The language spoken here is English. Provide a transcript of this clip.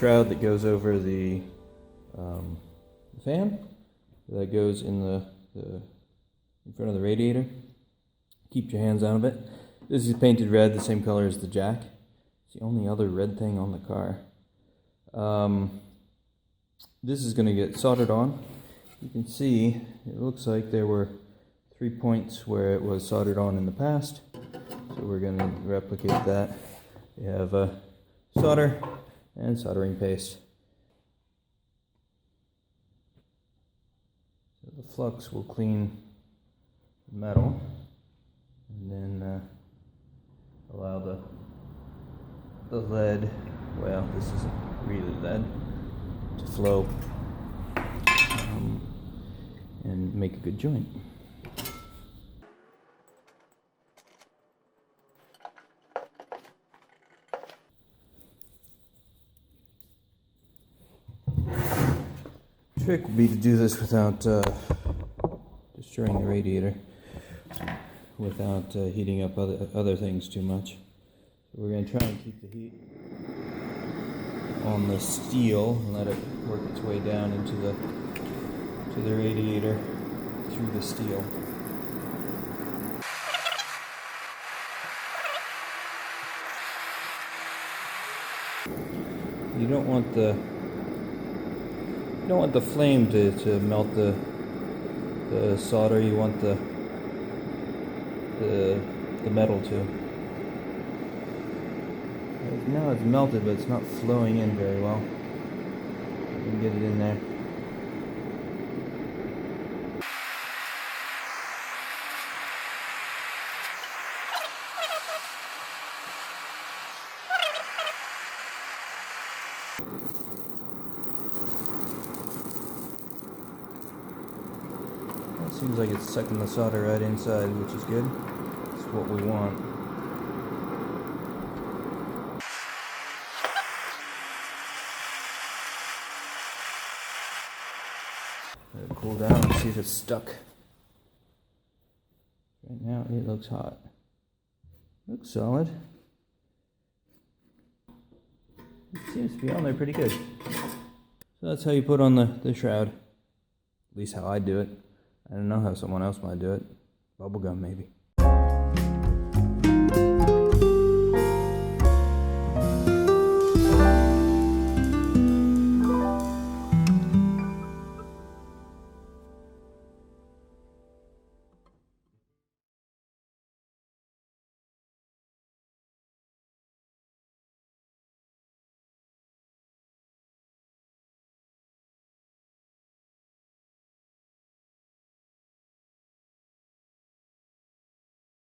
shroud that goes over the fan that goes in in front of the radiator. Keep your hands out of it. This is painted red, the same color as the jack. It's the only other red thing on the car. This is going to get soldered on. You can see it looks like there were 3 points where it was soldered on in the past. So we're going to replicate that. We have solder and soldering paste. So the flux will clean the metal and then allow the lead, well, this isn't really lead, to flow and make a good joint. Trick would be to do this without destroying the radiator, without heating up other things too much. So we're going to try and keep the heat on the steel and let it work its way down into the radiator through the steel. You don't want the flame to melt the solder. You want the metal to. Now it's melted, but it's not flowing in very well. You can get it in there. It seems like it's sucking the solder right inside, which is good. It's what we want. Let it cool down and see if it's stuck. Right now it looks hot. Looks solid. It seems to be on there pretty good. So that's how you put on the shroud. At least how I do it. I don't know how someone else might do it. Bubblegum maybe.